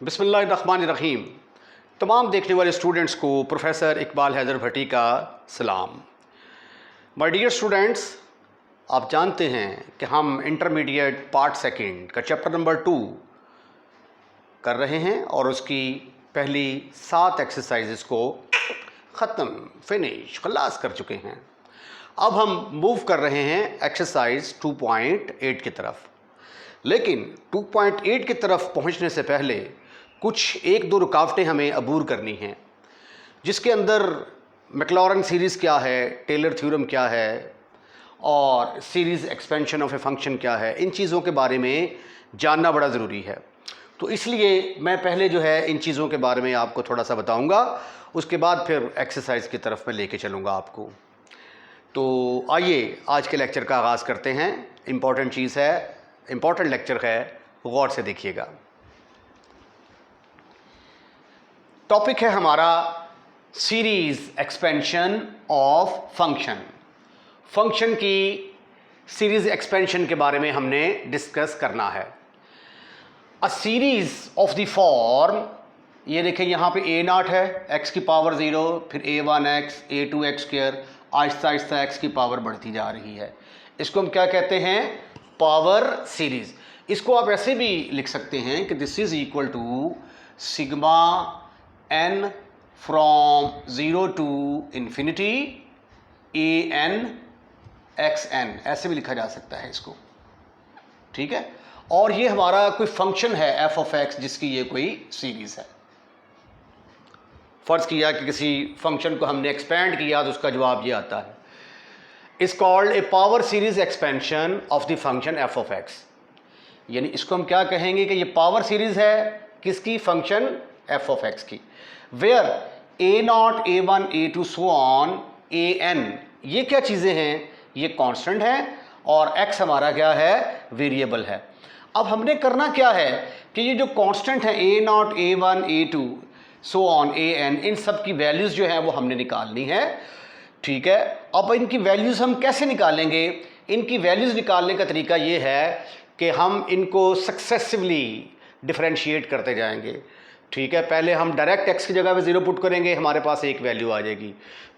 बिस्मिल्लाहिर्रहमानिर्रहीम। तमाम देखने वाले स्टूडेंट्स को प्रोफेसर इकबाल हैदर भट्टी का सलाम। माय डियर स्टूडेंट्स, आप जानते हैं कि हम इंटरमीडिएट पार्ट सेकंड का चैप्टर नंबर 2 कर रहे हैं और उसकी पहली 7 एक्सरसाइजेस को खलास कर चुके हैं। अब हम मूव कर रहे हैं एक्सरसाइज 2.8 की तरफ। लेकिन 2.8 की तरफ पहुंचने से पहले कुछ एक दो रुकावटें हमें अबूर करनी हैं, जिसके अंदर मैक्लॉरन सीरीज़ क्या है, टेलर थ्योरम क्या है और series expansion of a function क्या है, इन चीज़ों के बारे में जानना बड़ा ज़रूरी है। तो इसलिए मैं पहले जो है इन चीज़ों के बारे में आपको थोड़ा सा बताऊंगा, उसके बाद फिर एक्सरसाइज की तरफ मैं लेके चलूँगा आपको। तो आइए आज के लेक्चर का आगाज़ करते हैं। इम्पॉर्टेंट चीज़ है, इम्पॉर्टेंट लेक्चर है, गौर से देखिएगा। टॉपिक है हमारा series expansion of function. Function की सीरीज़ एक्सपेंशन के बारे में हमने डिस्कस करना है। अ सीरीज़ ऑफ द फॉर्म, ये देखें यहाँ पे a0 है, x की पावर 0, फिर a1x, a2x square, Aahista Aahista x की पावर बढ़ती जा रही है। इसको हम क्या कहते हैं? Power series. इसको आप ऐसे भी लिख सकते हैं कि this is equal to sigma n from 0 to infinity an xn, ऐसे भी लिखा जा सकता है इसको, ठीक है। और ये हमारा कोई फंक्शन है f ऑफ x जिसकी ये कोई सीरीज़ है। फ़र्ज़ किया कि किसी फंक्शन को हमने एक्सपेंड किया तो उसका जवाब ये आता है। Is called a power series expansion of the function f of x। यानी इसको हम क्या कहेंगे कि ये पावर सीरीज़ है किसकी? फंक्शन f ऑफ x की। Where a0, a1, a2 so on an, ये क्या चीज़ें हैं? ये कांस्टेंट है और x हमारा क्या है? वेरिएबल है। अब हमने करना क्या है कि ये जो कांस्टेंट है a0, a1, a2 so on an, इन सब की वैल्यूज़ जो हैं वो हमने निकालनी है, ठीक है। अब इनकी वैल्यूज़ हम कैसे निकालेंगे? इनकी वैल्यूज़ निकालने का तरीका ये है कि हम इनको सक्सेसिवली डिफरेंशिएट करते जाएंगे, ठीक है। पहले हम डायरेक्ट x की जगह पे 0 पुट करेंगे, हमारे पास एक वैल्यू आ जाएगी।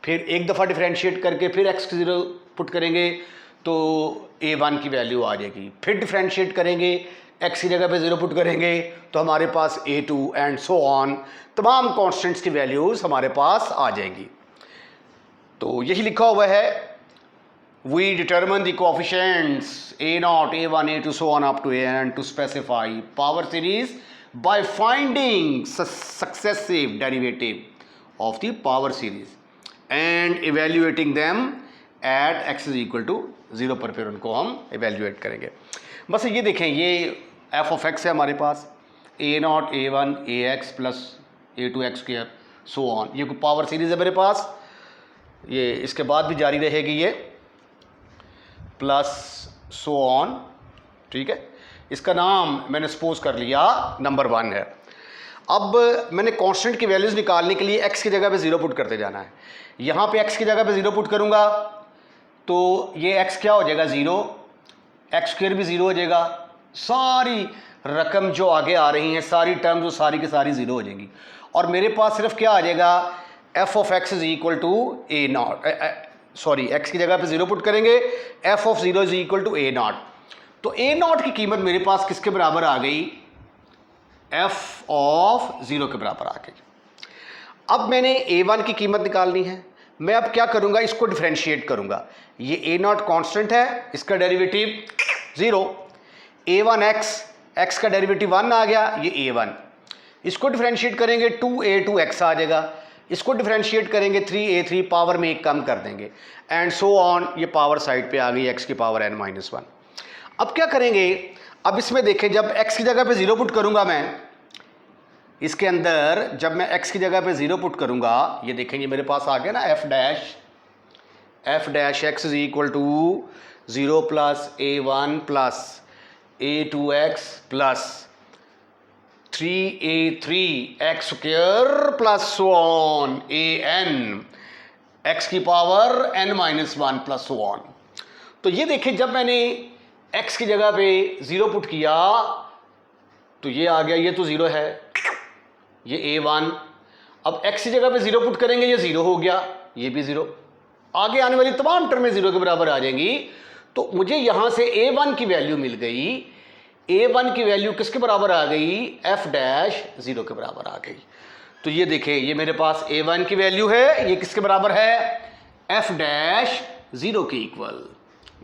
फिर एक दफ़ा डिफरेंशिएट करके फिर x की 0 पुट करेंगे तो a1 की वैल्यू आ जाएगी। फिर डिफरेंशिएट करेंगे, x की जगह पे 0 पुट करेंगे तो हमारे पास a2 एंड सो ऑन, तमाम कॉन्स्टेंट्स की वैल्यूज़ हमारे पास आ जाएंगी। तो यही लिखा हुआ है, we determine the coefficients a0, a1, a2 so on up to an to specify power series by finding successive derivative of the power series and evaluating them at x is equal to 0 पर फिर उनको हम evaluate करेंगे। बस ये देखें, ये f of x है हमारे पास, a0, a1, ax plus a2x square so on, ये कोई पावर सीरीज़ है मेरे पास। ये इसके बाद भी जारी रहेगी ये प्लस सो ऑन, ठीक है। इसका नाम मैंने सपोज कर लिया नंबर 1 है। अब मैंने कांस्टेंट की वैल्यूज़ निकालने के लिए x की जगह पे 0 पुट करते जाना है। यहाँ पे x की जगह पे 0 पुट करूँगा तो ये x क्या हो जाएगा? 0, x स्क्वायर भी 0 हो जाएगा, सारी रकम जो आगे आ रही हैं, सारी टर्म्स वो सारी की सारी 0 हो जाएंगी और मेरे पास सिर्फ क्या आ जाएगा? f of x is equal to a0, sorry x की जगह पे 0 पुट करेंगे, f of 0 is equal to a0। तो a0 की कीमत मेरे पास किसके बराबर आ गई? f ऑफ 0 के बराबर आ गई। अब मैंने a1 की कीमत निकालनी है। मैं अब क्या करूंगा? इसको डिफरेंशिएट करूंगा। ये a0 कांस्टेंट है, इसका डेरिवेटिव 0, a1x, x का डेरिवेटिव 1 आ गया, ये a1। इसको डिफरेंशिएट करेंगे 2a2x आ जाएगा, इसको डिफरेंशिएट करेंगे 3a3, पावर में एक कम कर देंगे एंड सो ऑन, ये पावर साइड पे आ गई x की पावर n-1। अब क्या करेंगे? अब इसमें देखें, जब x की जगह पे 0 पुट करूंगा मैं इसके अंदर, जब मैं x की जगह पे 0 पुट करूंगा, ये देखेंगे मेरे पास आ गया ना f dash x is equal to 0 plus a1 plus a2x plus 3a3 x square plus so on an x की power n-1 plus so on. तो ये देखें, जब मैंने x की जगह पे 0 पुट किया तो ये आ गया, ये तो 0 है, ये A1, अब x की जगह पे 0 पुट करेंगे, ये 0 हो गया, ये भी 0, आगे आने वाली तमाम टर्में 0 के बराबर आ जाएंगी। तो मुझे यहां से A1 की वैल्यू मिल गई, A1 की वैल्यू किसके बराबर आ गई, f डैश 0 के बराबर आ गई। तो ये देखें, ये मेरे पास A1 की वैल्यू है, ये किसके बराबर है, f डैश 0 के इक्वल।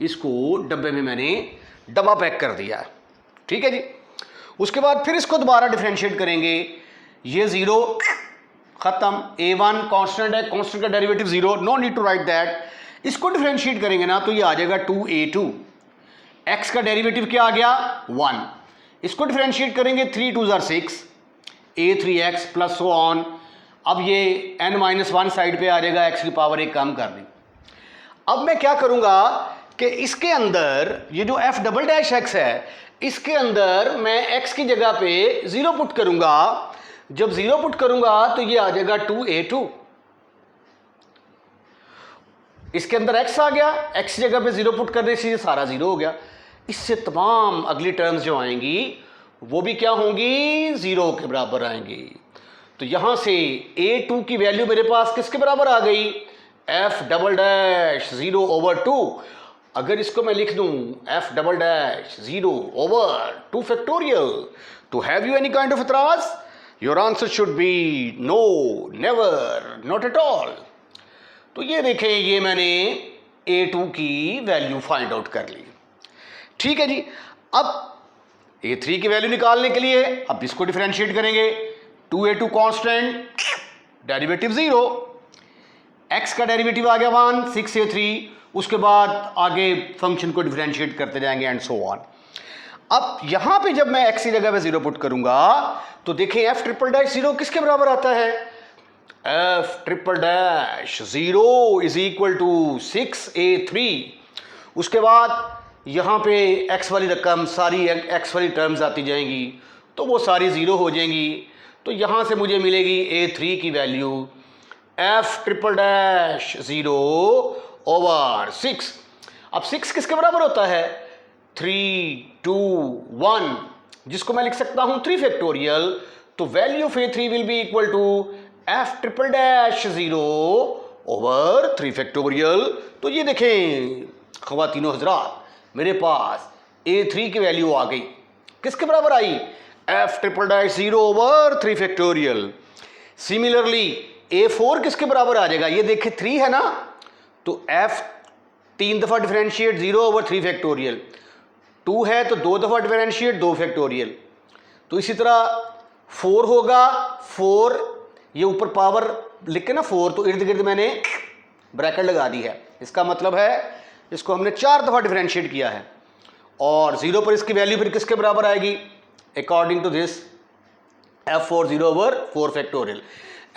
इसको डब्बे में मैंने डब्बा पैक कर दिया है, ठीक है जी। उसके बाद फिर इसको दोबारा डिफरेंशिएट करेंगे, ये 0 खत्म, A1 कांस्टेंट है, कांस्टेंट का derivative 0, no need to write that. इसको डिफरेंशिएट करेंगे ना तो ये आ जाएगा 2A2, x का डेरिवेटिव क्या आ गया 1, इसको डिफरेंशिएट करेंगे 3 2 6, A3x प्लस सो ऑन। अब ये n-1 साइड पे आ जाएगा, x की पावर 1 कम कर दी। अब मैं क्या करूंगा कि इसके अंदर ये जो f डबल डैश x है, इसके अंदर मैं x की जगह पे 0 पुट करूंगा। जब 0 पुट करूंगा तो ये आ जाएगा 2A2, इसके अंदर x आ गया, x की जगह पे 0 पुट करने से ये सारा 0 हो गया। इससे तमाम अगली टर्म्स जो आएंगी वो भी क्या होंगी, 0 के बराबर आएंगी। तो यहां से A2 की वैल्यू मेरे पास किसके बराबर आ गई, f डबल डैश 0 ओवर 2। अगर इसको मैं लिख दूं f double dash 0 over 2 factorial, तो have you any kind of एतराज, your answer should be no, never, not at all. तो ये देखें, ये मैंने A2 की वैल्यू फाइंड आउट कर ली, ठीक है जी। अब A3 की वैल्यू निकालने के लिए अब इसको डिफरेंशिएट करेंगे, 2A2 कांस्टेंट, डेरिवेटिव 0, x का डेरिवेटिव आ गया 1, 6A3, उसके बाद आगे फंक्शन को डिफरेंशिएट करते जाएंगे एंड सो ऑन। अब यहां पे जब मैं x की जगह पे 0 पुट करूंगा तो देखें f ट्रिपल डैश 0 किसके बराबर आता है, f triple dash 0 is equal to 6A3। उसके बाद यहाँ पे x वाली रकम सारी x वाली टर्म्स आती जाएंगी तो वो सारी 0 हो जाएंगी। तो यहाँ से मुझे मिलेगी A3 की value f triple dash 0 over 6। अब 6 किसके बराबर होता है, 3 2 1, जिसको मैं लिख सकता हूँ 3 फैक्टोरियल। तो value of A3 will be equal to f triple dash 0 over 3 factorial. तो ये देखें ख़वातीनो हज़रात, मेरे पास A3 की वैल्यू आ गई, किसके बराबर आई, f triple dash 0 over 3 factorial. Similarly A4 किसके बराबर आ जाएगा, ये देखें 3 है ना, तो f 3 दफ़ा डिफरेंशिएट 0 ओवर 3 फैक्टोरियल, 2 है तो 2 दफ़ा डिफरेंशिएट 2 फैक्टोरियल। तो इसी तरह 4 होगा, 4 ये ऊपर पावर लिख के ना 4, तो इर्द गिर्द मैंने ब्रैकेट लगा दी है, इसका मतलब है इसको हमने 4 दफ़ा डिफरेंशिएट किया है। और 0 पर इसकी वैल्यू फिर किसके बराबर आएगी, according to this f4 0 over 4 factorial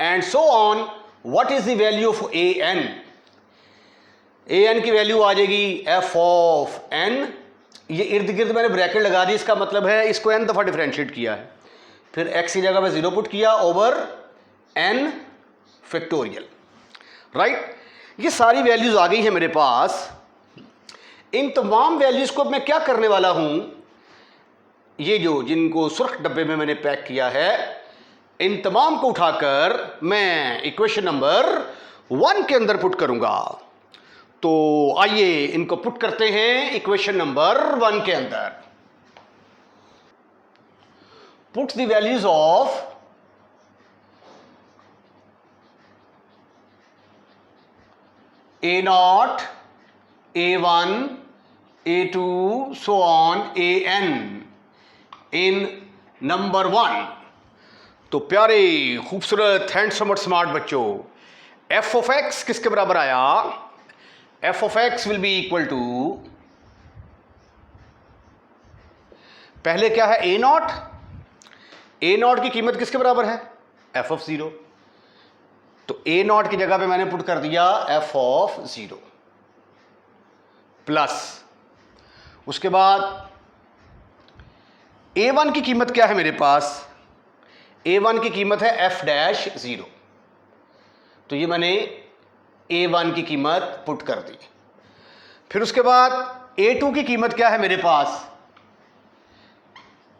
and so on. What is the value of an, an की वैल्यू आ जाएगी f ऑफ n, ये इर्द गिर्द मैंने ब्रैकेट लगा दी, इसका मतलब है इसको n दफ़ा डिफरेंशिएट किया है, फिर x की जगह पे 0 पुट किया ओवर n फैक्टोरियल, राइट। ये सारी वैल्यूज आ गई है मेरे पास। इन तमाम वैल्यूज को मैं क्या करने वाला हूं, ये जो जिनको सुर्ख डब्बे में मैंने पैक किया है, इन तमाम को उठाकर मैं इक्वेशन नंबर 1 के अंदर पुट करूंगा। तो आइए इनको पुट करते हैं इक्वेशन नंबर 1 के अंदर। Put the values of A0, A1, A2, so on AN in number 1। तो प्यारे खूबसूरत हैंडसम और स्मार्ट बच्चों, f ऑफ x किसके बराबर आया, f of x will be equal to, पहले क्या है A0, A0 की कीमत किसके बराबर है, f ऑफ 0। तो A0 की जगह पे मैंने पुट कर दिया f ऑफ 0 प्लस, उसके बाद A1 की कीमत क्या है मेरे पास, A1 की कीमत है f डैश 0। तो ये मैंने A1 की कीमत पुट कर दी। फिर उसके बाद A2 की कीमत क्या है मेरे पास,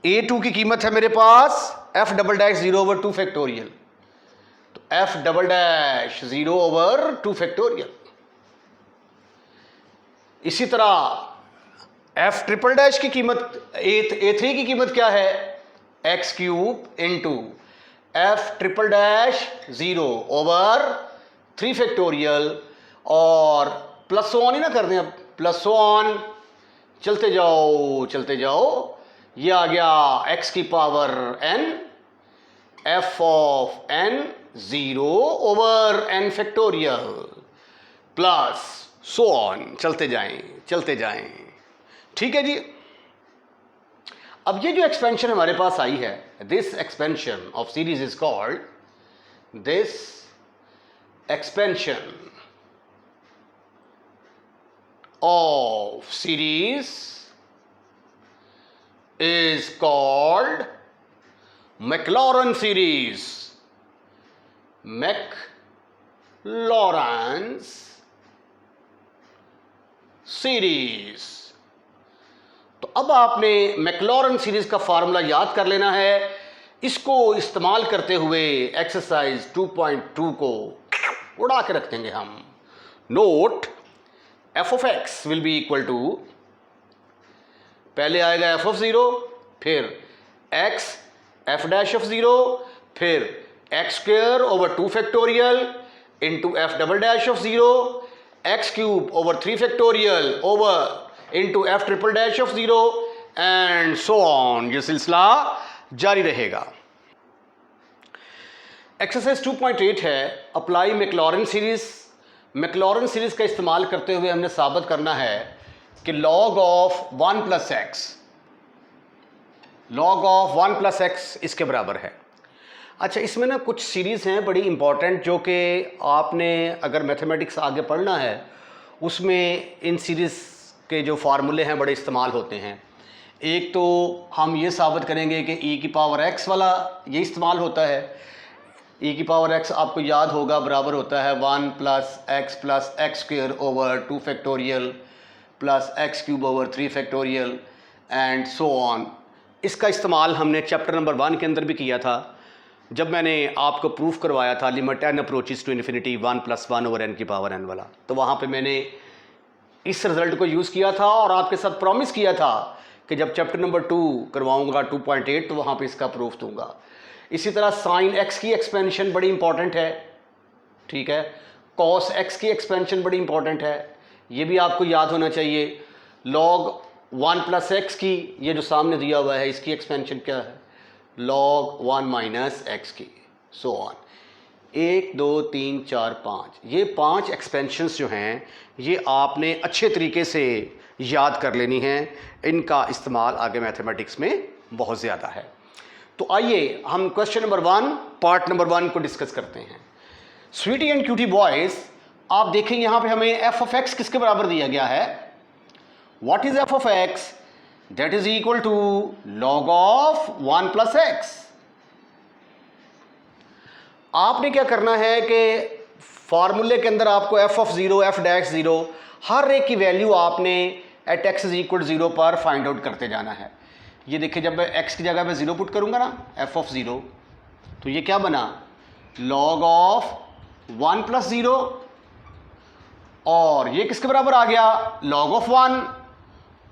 a2 की कीमत है मेरे पास f double dash 0 over 2 factorial, तो f double dash 0 over 2 factorial. इसी तरह f ट्रिपल डैश की कीमत a3 की कीमत क्या है, x cube into f triple dash 0 over 3 factorial, और प्लस वन ही ना कर दें, अब प्लस वन चलते जाओ, ये आ गया x की power n, f of n 0 over n factorial plus so on, चलते जाएं। ठीक है जी। अब ये जो एक्सपेंशन हमारे पास आई है, this expansion of series is called, this expansion of series is called Maclaurin series. Maclaurin's series. तो अब आपने मैक्लॉरन सीरीज का फार्मूला याद कर लेना है। इसको इस्तेमाल करते हुए एक्सरसाइज 2.2 को उड़ा के रख देंगे हम। Note, f of x will be equal to, पहले आएगा f of 0, फिर x f dash of 0, फिर x square over 2 factorial into f double dash of 0, x cube over 3 factorial over into f triple dash of 0 and so on। ये सिलसिला जारी रहेगा। Exercise 2.8 है, apply मैक्लॉरन series. Maclaurin series का इस्तेमाल करते हुए हमने साबित करना है कि log of 1 plus x, log of 1 plus x इसके बराबर है। अच्छा, इसमें ना कुछ सीरीज़ हैं बड़ी इंपॉर्टेंट, जो कि आपने अगर मैथमेटिक्स आगे पढ़ना है उसमें इन सीरीज़ के जो फार्मूले हैं बड़े इस्तेमाल होते हैं। एक तो हम ये साबित करेंगे कि e की पावर x वाला ये इस्तेमाल होता है। e की पावर x आपको याद होगा बराबर होता है 1 plus x square over 2 factorial plus x cube over 3 factorial and so on. इसका इस्तेमाल हमने चैप्टर नंबर 1 के अंदर भी किया था, जब मैंने आपको प्रूफ करवाया था limit n approaches to infinity 1 plus 1 over n की पावर n वाला। तो वहाँ पे मैंने इस रिज़ल्ट को यूज़ किया था और आपके साथ प्रॉमिस किया था कि जब चैप्टर नंबर 2 करवाऊँगा 2.8 तो वहाँ पे इसका प्रूफ दूँगा। इसी तरह साइन x की एक्सपेंशन बड़ी इंपॉर्टेंट है, ठीक है। कॉस x की एक्सपेंशन बड़ी इंपॉर्टेंट है, ये भी आपको याद होना चाहिए। log 1 प्लस एक्स की, ये जो सामने दिया हुआ है, इसकी एक्सपेंशन क्या है, log 1 माइनस एक्स की, सो ऑन। 1 2 3 4 5, ये 5 एक्सपेंशंस जो हैं ये आपने अच्छे तरीके से याद कर लेनी है। इनका इस्तेमाल आगे मैथमेटिक्स में बहुत ज़्यादा है। तो आइए हम क्वेश्चन नंबर 1 पार्ट नंबर 1 को डिस्कस करते हैं। स्वीटी एंड क्यूटी बॉयज़, आप देखें यहाँ पे हमें f ऑफ x किसके बराबर दिया गया है। What is f of x? That is equal to log of 1 plus x. आपने क्या करना है कि फार्मूले के अंदर आपको f ऑफ 0, f डैश 0, हर एक की वैल्यू आपने एट x इज इक्वल 0 पर फाइंड आउट करते जाना है। ये देखिए, जब मैं x की जगह पे 0 पुट करूंगा ना, f ऑफ 0, तो ये क्या बना, log ऑफ 1 प्लस 0, और ये किसके बराबर आ गया, log ऑफ 1,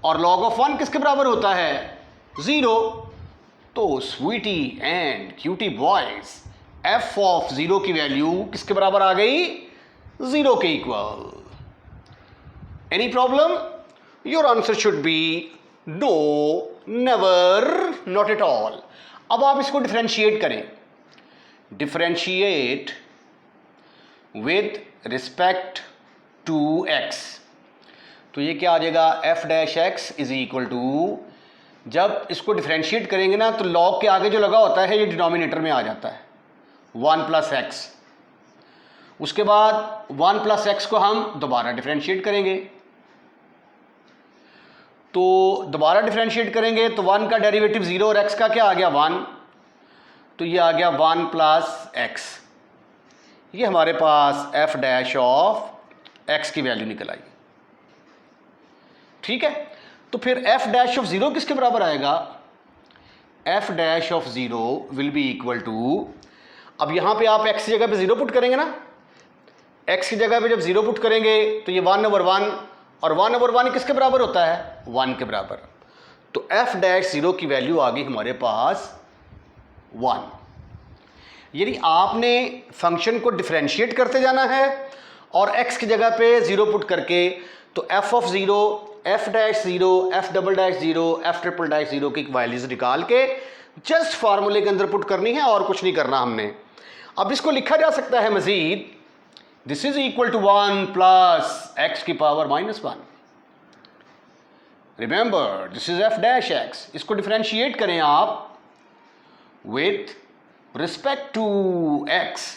और log ऑफ 1 किसके बराबर होता है, 0। तो sweetie and cutie boys, f of 0 की वैल्यू किसके बराबर आ गई, 0 के equal. Any problem? Your answer should be no, never, not at all. अब आप इसको डिफरेंशिएट करें, differentiate with respect to x, तो ये क्या आ जाएगा, f dash x is equal to, जब इसको डिफरेंशिएट करेंगे ना तो log के आगे जो लगा होता है ये डिनोमिनेटर में आ जाता है 1 प्लस एक्स। उसके बाद 1 प्लस एक्स को हम दोबारा डिफरेंशिएट करेंगे, तो दोबारा डिफरेंशिएट करेंगे तो 1 का डेरिवेटिव 0 और x का क्या आ गया, 1, तो ये आ गया 1 प्लस एक्स। ये हमारे पास f डैश ऑफ x की वैल्यू निकल आई, ठीक है। तो फिर f डैश ऑफ 0 किसके बराबर आएगा, f dash of zero will be equal to, अब यहाँ पे आप x की जगह पे ज़ीरो पुट करेंगे ना, x की जगह पे जब ज़ीरो पुट करेंगे तो ये 1/1, और 1/1 किसके बराबर होता है, 1 के बराबर। तो एफ डैश ज़ीरो की वैल्यू आ गई हमारे पास 1। यानी आपने फंक्शन को डिफरेंशिएट करते जाना है और x की जगह पे ज़ीरो पुट करके, तो F of zero, F dash zero, F double dash zero, F triple dash zero की वैल्यूज निकाल के जस्ट फार्मूले के अंदर पुट करनी है और कुछ नहीं करना हमने। अब इसको लिखा जा सकता है मजीद, this is equal to 1 plus x की power -1। Remember this is f dash x. इसको डिफरेंशिएट करें आप with respect to x,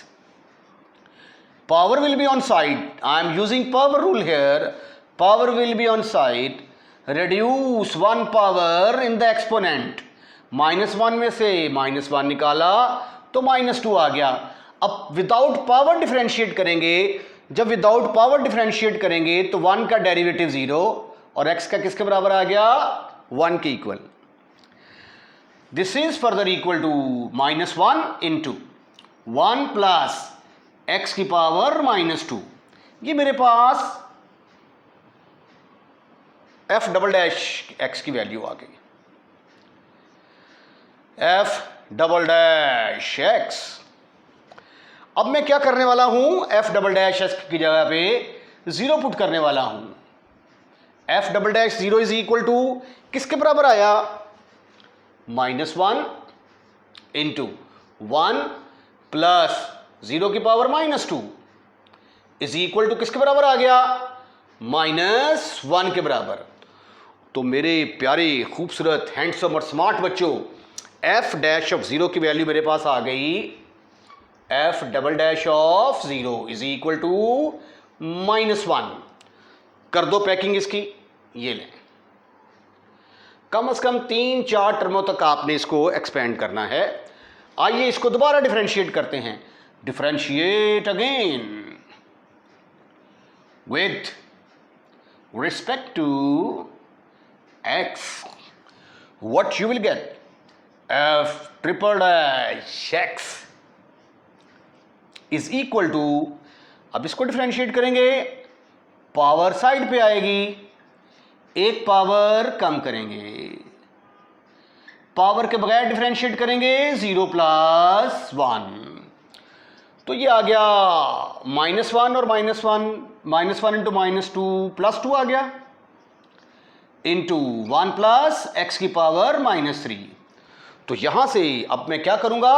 power will be on side, I am using power rule here, power will be on side, reduce one power in the exponent, -1 में से -1 निकाला तो -2 आ गया। अब without power differentiate करेंगे, जब विदाउट पावर डिफरेंशिएट करेंगे तो 1 का डेरिवेटिव 0 और x का किसके बराबर आ गया, 1 के equal. This is further equal to -1 into 1 plus x की पावर -2। ये मेरे पास f डबल डैश x की वैल्यू आ गई, f डबल डैश x। अब मैं क्या करने वाला हूं, f डबल डैश x की जगह पे 0 पुट करने वाला हूं। f double dash 0 is equal to किसके बराबर आया, -1 इंटू 1 प्लस 0 की पावर -2 इज इक्वल टू किसके बराबर आ गया, -1 के बराबर। तो मेरे प्यारे खूबसूरत हैंडसम और स्मार्ट बच्चों, f डैश ऑफ 0 की वैल्यू मेरे पास आ गई, f double dash of 0 is equal to -1। कर दो पैकिंग इसकी, ये लें। कम से कम 3-4 टर्मों तक आपने इसको एक्सपेंड करना है। आइए इसको दोबारा डिफरेंशिएट करते हैं। Differentiate again with respect to x. What you will get, f triple dash x is equal to, अब इसको डिफरेंशिएट करेंगे, पावर साइड पे आएगी, एक पावर कम करेंगे, पावर के बगैर डिफरेंशिएट करेंगे 0 प्लस 1, तो ये आ गया -1 और -1 इंटू -2 +2 आ गया, इंटू 1 प्लस एक्स की पावर -3। तो यहां से अब मैं क्या करूंगा,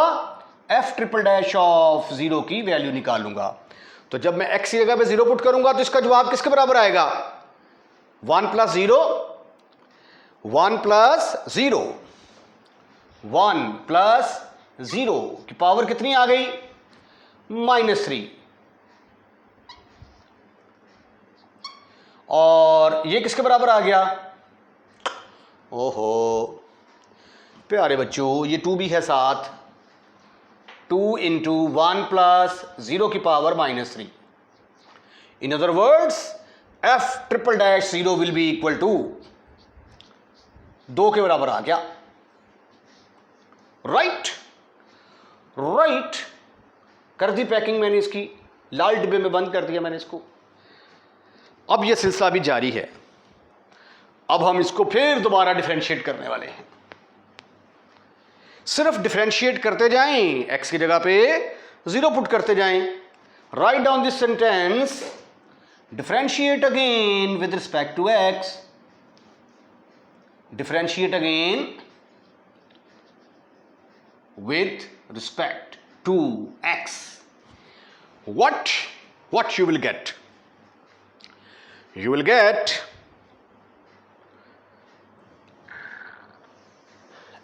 f ट्रिपल डैश ऑफ 0 की वैल्यू निकालूंगा। तो जब मैं x की जगह पे 0 पुट करूंगा तो इसका जवाब किसके बराबर आएगा, 1 प्लस 0, 1 प्लस 0, 1 प्लस 0 की पावर कितनी आ गई, -3, और ये किसके बराबर आ गया, ओहो प्यारे बच्चों, ये 2 भी है साथ, 2 इंटू 1 प्लस 0 की power -3। In other words f triple dash 0 will be equal to 2 के बराबर आ गया। राइट, कर दी पैकिंग मैंने इसकी, लाल डिब्बे में बंद कर दिया मैंने इसको। अब यह सिलसिला भी जारी है, अब हम इसको फिर दोबारा डिफरेंशिएट करने वाले हैं। सिर्फ डिफरेंशिएट करते जाएं, x की जगह पे 0 पुट करते जाएं। Write down this sentence, differentiate again with respect to x, differentiate again with respect to x. What you will get, you will get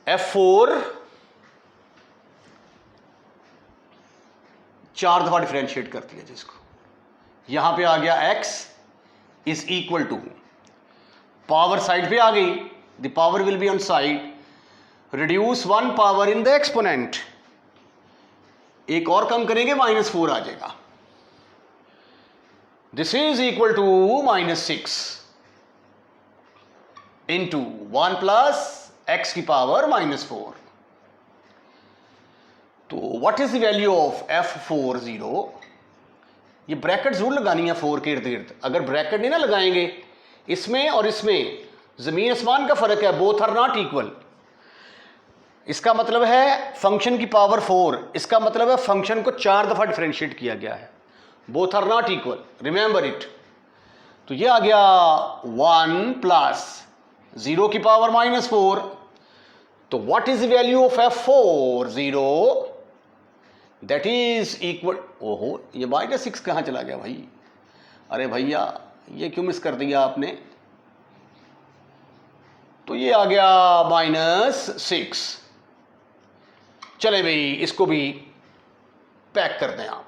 f4 4 दफा डिफरेंशिएट कर दिया जिसको, यहां पे आ गया x is equal to, power side पे आ गई, the power will be on side, reduce 1 power in the exponent, एक और कम करेंगे -4 आ जाएगा, this is equal to -6 into 1 plus x की पावर -4। तो what is the value of f40? ये ब्रैकेट जरूर लगानी है 4 के इर्द गिर्द। अगर ब्रैकेट नहीं ना लगाएंगे इसमें और इसमें, जमीन आसमान का फर्क है, बोथ आर नॉट इक्वल। इसका मतलब है फंक्शन की पावर 4, इसका मतलब है फंक्शन को 4 दफा डिफरेंशिएट किया गया है। Both are not equal, remember it. तो ये आ गया 1 प्लस 0 की पावर -4। तो what is the value of f40? That is equal, ओहो ये -6 कहाँ चला गया भाई? अरे भैया ये क्यों मिस कर दिया आपने? तो ये आ गया -6। चले भाई इसको भी पैक कर दें आप।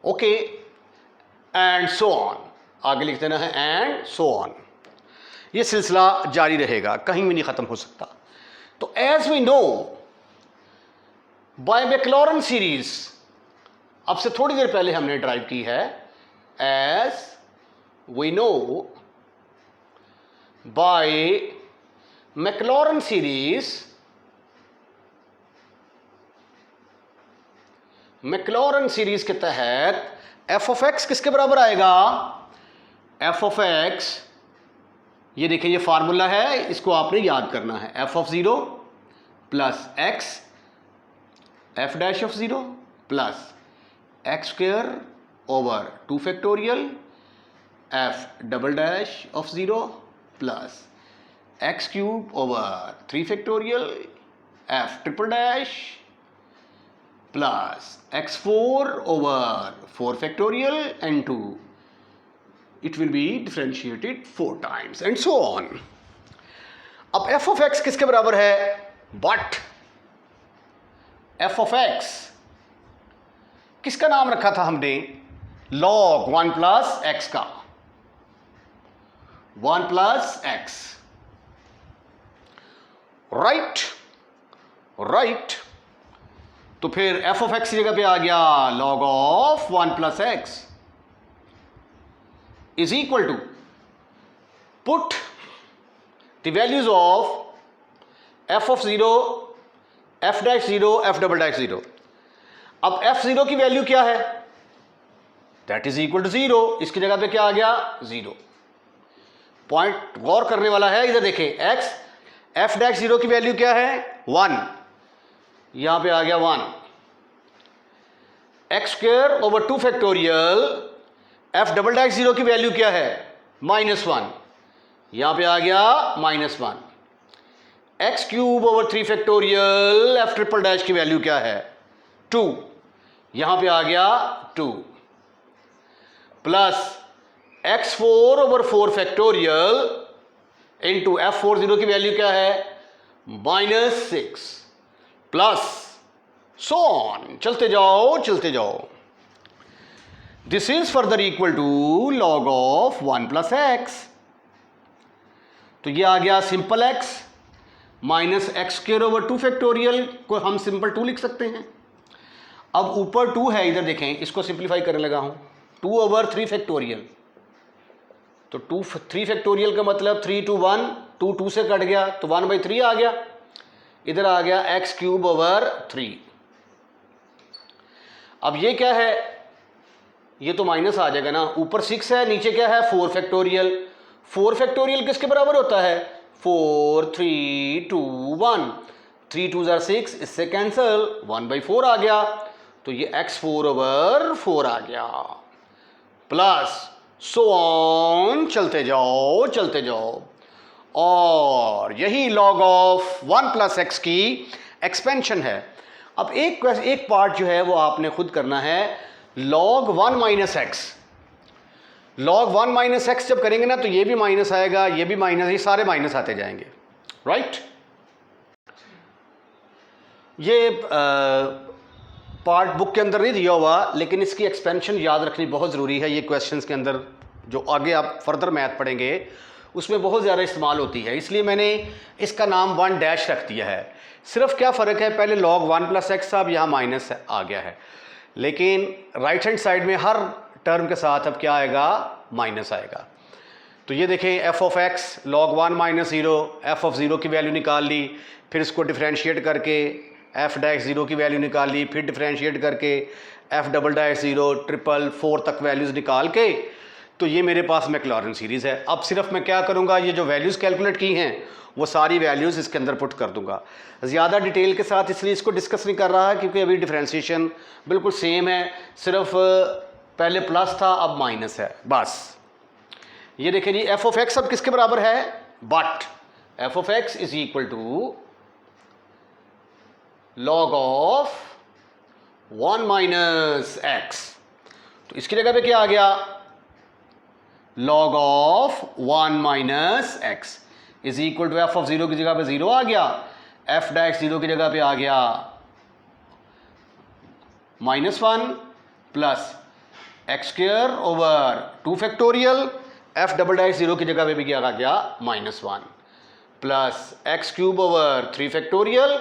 ओके, एंड सो ऑन, आगे लिख देना है एंड सो ऑन। ये सिलसिला जारी रहेगा, कहीं भी नहीं खत्म हो सकता। तो as we know by Maclaurin series, अब से थोड़ी देर पहले हमने ड्राइव की है, as we know by Maclaurin series, Maclaurin series के तहत एफ ऑफ एक्स किसके बराबर आएगा? एफ ऑफ एक्स, ये देखिए ये फार्मूला है, इसको आपने याद करना है। F of 0 plus x F dash of 0 plus x square over 2 factorial f double dash of 0 plus x cube over 3 factorial f triple dash plus x4 over 4 factorial and 2. It will be differentiated 4 times and so on. अब f of x किसके बराबर है? But f of x किसका नाम रखा था हमने? log 1 plus x का, 1 plus x, right? right? तो फिर f ऑफ एक्स की जगह पे आ गया log of 1 plus x is equal to, put the values of f of 0, f dash 0, f double dash 0। अब f0 की वैल्यू क्या है? That is equal to 0। इसकी जगह पे क्या आ गया? 0। पॉइंट गौर करने वाला है, इधर देखें, x f डैश 0 की वैल्यू क्या है? 1। यहां पे आ गया 1। X square over 2 factorial f double dash 0 की वैल्यू क्या है? -1। यहां पे आ गया -1। X cube over 3 factorial f triple dash की वैल्यू क्या है? 2। यहां पे आ गया 2 plus x4 over 4 factorial into f40 की वैल्यू क्या है? -6 प्लस सो ऑन, चलते जाओ चलते जाओ। This is further equal to log of 1 plus x. तो ये आ गया simple x minus x square over 2 factorial को हम सिंपल 2 लिख सकते हैं। अब ऊपर 2 है, इधर देखें, इसको सिंप्लीफाई करने लगा हूं, 2 ओवर 3 फैक्टोरियल। तो 3 फैक्टोरियल का मतलब 3 to 1, 2 2 से कट गया तो 1/3 आ गया। इधर आ गया एक्स क्यूब ओवर 3। अब ये क्या है? ये तो माइनस आ जाएगा ना, ऊपर 6 है, नीचे क्या है? 4 फैक्टोरियल। 4 फैक्टोरियल किसके बराबर होता है? 4 3 2 1। 3 2 जार 6, इससे कैंसल, 1/4 आ गया। तो ये x4 ओवर 4 आ गया प्लस सो ऑन, चलते जाओ चलते जाओ। और यही log ऑफ 1 प्लस एक्स की एक्सपेंशन है। अब एक पार्ट जो है वो आपने खुद करना है, log 1 minus x. log 1 minus x जब करेंगे ना तो ये भी माइनस आएगा, ये भी माइनस, ये सारे माइनस आते जाएंगे, राइट? ये पार्ट बुक के अंदर नहीं दिया हुआ, लेकिन इसकी एक्सपेंशन याद रखनी बहुत ज़रूरी है। ये क्वेश्चंस के अंदर जो आगे आप फर्दर मैथ पढ़ेंगे उसमें बहुत ज़्यादा इस्तेमाल होती है, इसलिए मैंने इसका नाम 1 डैश रख दिया है। सिर्फ क्या फ़र्क है, पहले log 1 प्लस एक्स था, अब यहाँ माइनस आ गया है, लेकिन राइट हैंड साइड में हर टर्म के साथ अब क्या आएगा? माइनस आएगा। तो ये देखें F of x log 1 minus zero, F of zero की वैल्यू निकाल ली, फिर इसको डिफ्रेंशिएट करके एफ डैश ज़ीरो की वैल्यू निकाल ली, फिर डिफ्रेंशिएट करके F double dash zero, triple, 4 तक वैल्यूज़ निकाल के, तो ये मेरे पास मैक्लॉरिन सीरीज़ है। अब सिर्फ मैं क्या करूँगा, ये जो वैल्यूज़ कैलकुलेट की हैं वो सारी वैल्यूज़ इसके अंदर पुट कर दूंगा। ज़्यादा डिटेल के साथ इसलिए इसको डिस्कस नहीं कर रहा है क्योंकि अभी डिफ्रेंशिएशन बिल्कुल सेम है, सिर्फ पहले प्लस था अब माइनस है बस। ये देखें जी, एफ ऑफ एक्स अब किसके बराबर है, but f of x is equal to log of 1 minus x. तो इसकी जगह पे क्या आ गया, log of 1 minus x is equal to f of zero की जगह पे ज़ीरो आ गया, एफ डैश ज़ीरो की जगह पे आ गया -1 plus x square over 2 factorial, f double dash zero की जगह पे भी क्या आ गया -1 plus x cube over 3 factorial,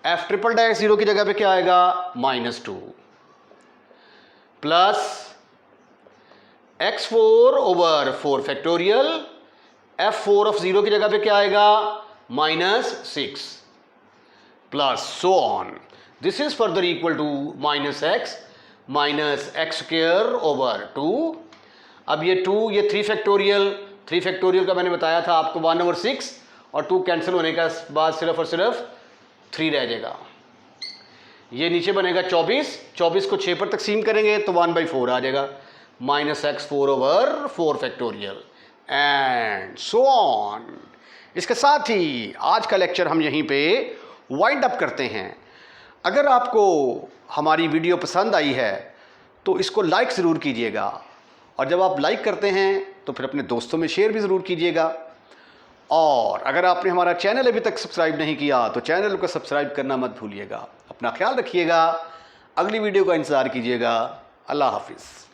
f triple dash zero की जगह पे क्या आएगा -2 plus x4 over 4 factorial, f4 of zero की जगह पे क्या आएगा -6 plus so on. This is further equal to -x minus x square over 2। अब ये 2, ये 3 फैक्टोरियल का मैंने बताया था आपको 1/6 और 2 कैंसिल होने का बाद सिर्फ और सिर्फ 3 रह जाएगा। ये नीचे बनेगा 24 को 6 पर तकसीम करेंगे तो 1/4 आ जाएगा, -x4 over 4 factorial and so on. इसके साथ ही आज का लेक्चर हम यहीं पे वाइंड अप करते हैं। अगर आपको हमारी वीडियो पसंद आई है तो इसको लाइक ज़रूर कीजिएगा, और जब आप लाइक करते हैं तो फिर अपने दोस्तों में शेयर भी ज़रूर कीजिएगा। और अगर आपने हमारा चैनल अभी तक सब्सक्राइब नहीं किया तो चैनल को सब्सक्राइब करना मत भूलिएगा। अपना ख्याल रखिएगा, अगली वीडियो का इंतज़ार कीजिएगा। अल्लाह हाफिज़।